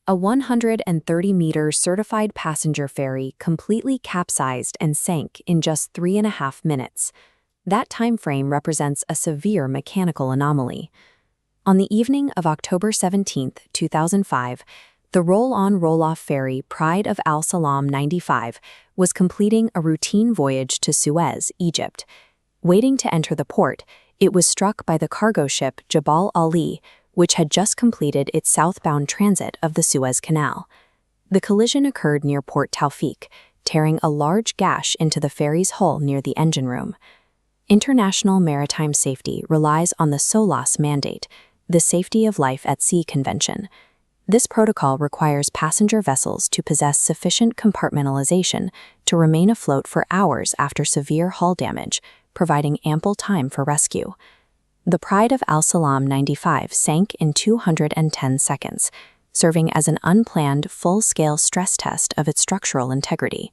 A 130-meter certified passenger ferry completely capsized and sank in just 3.5 minutes. That time frame represents a severe mechanical anomaly. On the evening of October 17, 2005, the roll-on roll-off ferry Pride of Al Salam 95 was completing a routine voyage to Suez, Egypt. Waiting to enter the port, it was struck by the cargo ship Jabal Ali, which had just completed its southbound transit of the Suez Canal. The collision occurred near Port Tawfiq, tearing a large gash into the ferry's hull near the engine room. International maritime safety relies on the SOLAS mandate, the Safety of Life at Sea Convention. This protocol requires passenger vessels to possess sufficient compartmentalization to remain afloat for hours after severe hull damage, providing ample time for rescue. The Pride of Al Salam 95 sank in 210 seconds, serving as an unplanned full-scale stress test of its structural integrity.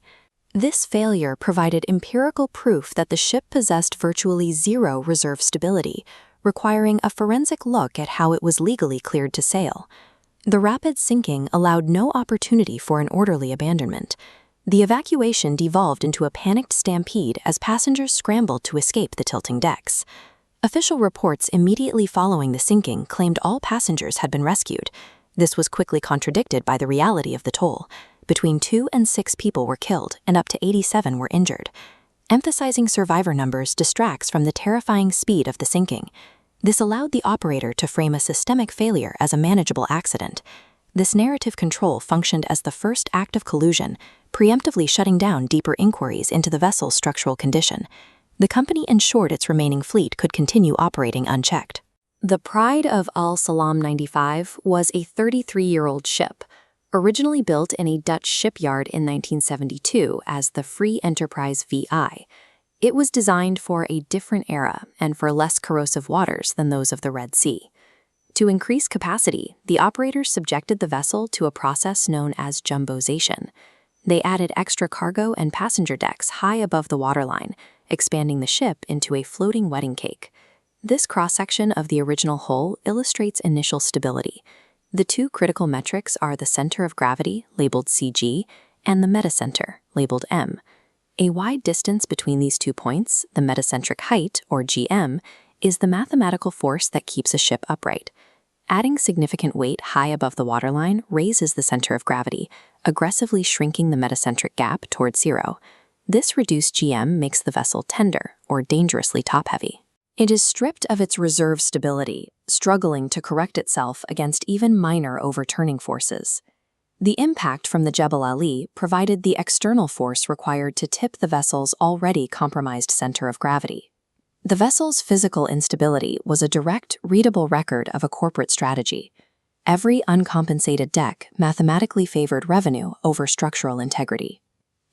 This failure provided empirical proof that the ship possessed virtually zero reserve stability, requiring a forensic look at how it was legally cleared to sail. The rapid sinking allowed no opportunity for an orderly abandonment. The evacuation devolved into a panicked stampede as passengers scrambled to escape the tilting decks. Official reports immediately following the sinking claimed all passengers had been rescued. This was quickly contradicted by the reality of the toll. Between 2 and 6 people were killed and up to 87 were injured. Emphasizing survivor numbers distracts from the terrifying speed of the sinking. This allowed the operator to frame a systemic failure as a manageable accident. This narrative control functioned as the first act of collusion, preemptively shutting down deeper inquiries into the vessel's structural condition. The company ensured its remaining fleet could continue operating unchecked. The Pride of Al Salam 95 was a 33-year-old ship, originally built in a Dutch shipyard in 1972 as the Free Enterprise VI. It was designed for a different era and for less corrosive waters than those of the Red Sea. To increase capacity, the operators subjected the vessel to a process known as jumboisation. They added extra cargo and passenger decks high above the waterline, expanding the ship into a floating wedding cake. This cross-section of the original hull illustrates initial stability. The two critical metrics are the center of gravity, labeled CG, and the metacenter, labeled M. A wide distance between these 2 points, the metacentric height, or GM, is the mathematical force that keeps a ship upright. Adding significant weight high above the waterline raises the center of gravity, aggressively shrinking the metacentric gap towards zero. This reduced GM makes the vessel tender, or dangerously top-heavy. It is stripped of its reserve stability, struggling to correct itself against even minor overturning forces. The impact from the Jebel Ali provided the external force required to tip the vessel's already compromised center of gravity. The vessel's physical instability was a direct, readable record of a corporate strategy. Every uncompensated deck mathematically favored revenue over structural integrity.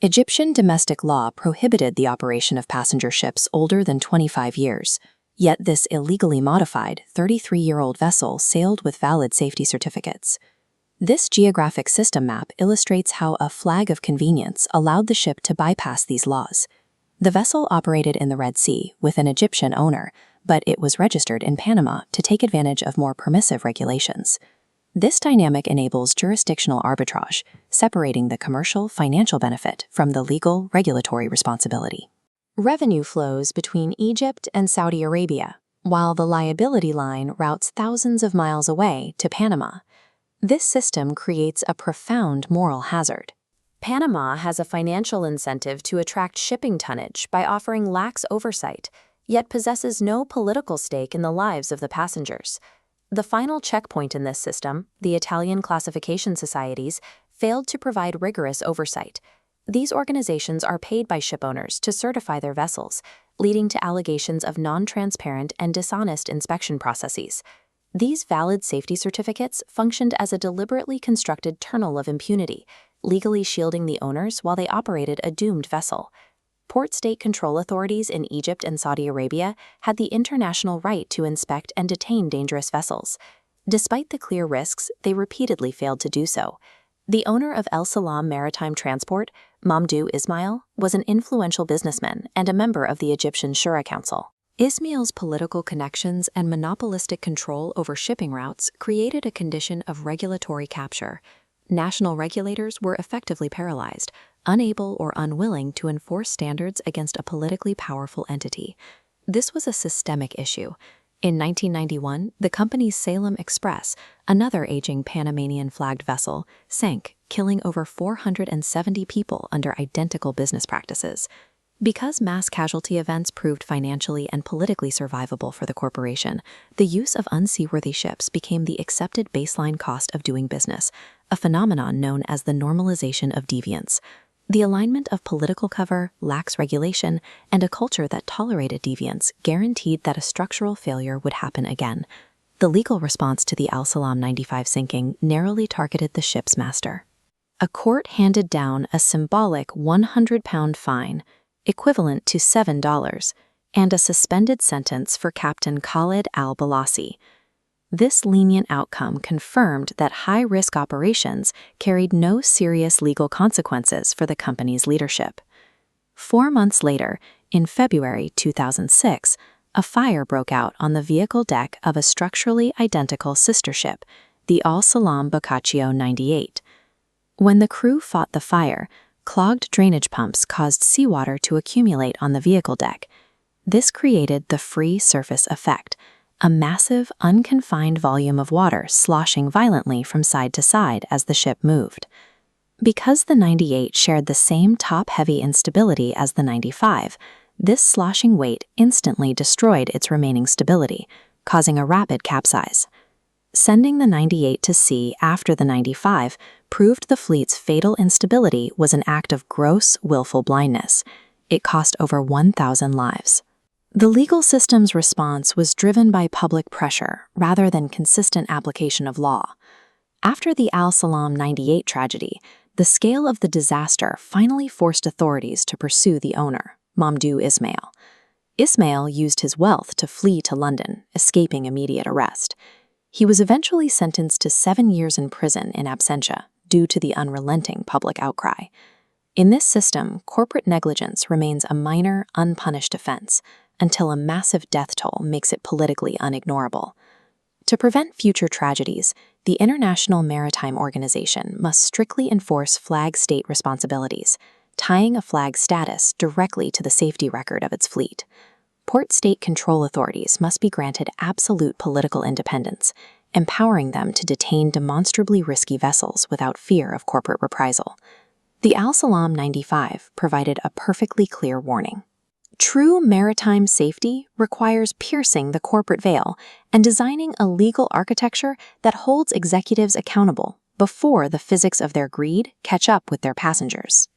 Egyptian domestic law prohibited the operation of passenger ships older than 25 years, yet this illegally modified 33-year-old vessel sailed with valid safety certificates. This geographic system map illustrates how a flag of convenience allowed the ship to bypass these laws. The vessel operated in the Red Sea with an Egyptian owner, but it was registered in Panama to take advantage of more permissive regulations. This dynamic enables jurisdictional arbitrage, separating the commercial, financial benefit from the legal, regulatory responsibility. Revenue flows between Egypt and Saudi Arabia, while the liability line routes thousands of miles away to Panama. This system creates a profound moral hazard. Panama has a financial incentive to attract shipping tonnage by offering lax oversight, yet possesses no political stake in the lives of the passengers. The final checkpoint in this system, the Italian classification societies, failed to provide rigorous oversight. These organizations are paid by shipowners to certify their vessels, leading to allegations of non-transparent and dishonest inspection processes. These valid safety certificates functioned as a deliberately constructed tunnel of impunity, legally shielding the owners while they operated a doomed vessel. Port state control authorities in Egypt and Saudi Arabia had the international right to inspect and detain dangerous vessels. Despite the clear risks, they repeatedly failed to do so. The owner of Salam Maritime Transport, Mamdouh Ismail, was an influential businessman and a member of the Egyptian Shura Council. Ismail's political connections and monopolistic control over shipping routes created a condition of regulatory capture. national regulators were effectively paralyzed, unable or unwilling to enforce standards against a politically powerful entity. This was a systemic issue. In 1991, the company's Salem Express, another aging Panamanian-flagged vessel, sank, killing over 470 people under identical business practices. Because mass casualty events proved financially and politically survivable for the corporation, the use of unseaworthy ships became the accepted baseline cost of doing business, a phenomenon known as the normalization of deviance. The alignment of political cover, lax regulation, and a culture that tolerated deviance guaranteed that a structural failure would happen again. The legal response to the Al Salam 95 sinking narrowly targeted the ship's master. A court handed down a symbolic 100-pound fine, equivalent to $7, and a suspended sentence for Captain Khalid al-Balasi. This lenient outcome confirmed that high-risk operations carried no serious legal consequences for the company's leadership. 4 months later, in February 2006, a fire broke out on the vehicle deck of a structurally identical sister ship, the Al Salam Boccaccio 98. When the crew fought the fire, clogged drainage pumps caused seawater to accumulate on the vehicle deck. This created the free surface effect, a massive, unconfined volume of water sloshing violently from side to side as the ship moved. Because the 98 shared the same top-heavy instability as the 95, this sloshing weight instantly destroyed its remaining stability, causing a rapid capsize. Sending the 98 to sea after the 95 proved the fleet's fatal instability was an act of gross, willful blindness. It cost over 1,000 lives. The legal system's response was driven by public pressure rather than consistent application of law. After the Al Salam 98 tragedy, the scale of the disaster finally forced authorities to pursue the owner, Mamdouh Ismail. Ismail used his wealth to flee to London, escaping immediate arrest. He was eventually sentenced to 7 years in prison in absentia due to the unrelenting public outcry. In this system, corporate negligence remains a minor, unpunished offense until a massive death toll makes it politically unignorable. To prevent future tragedies, the International Maritime Organization must strictly enforce flag state responsibilities, tying a flag's status directly to the safety record of its fleet. Port state control authorities must be granted absolute political independence, empowering them to detain demonstrably risky vessels without fear of corporate reprisal. The Al Salam 95 provided a perfectly clear warning. True maritime safety requires piercing the corporate veil and designing a legal architecture that holds executives accountable before the physics of their greed catch up with their passengers.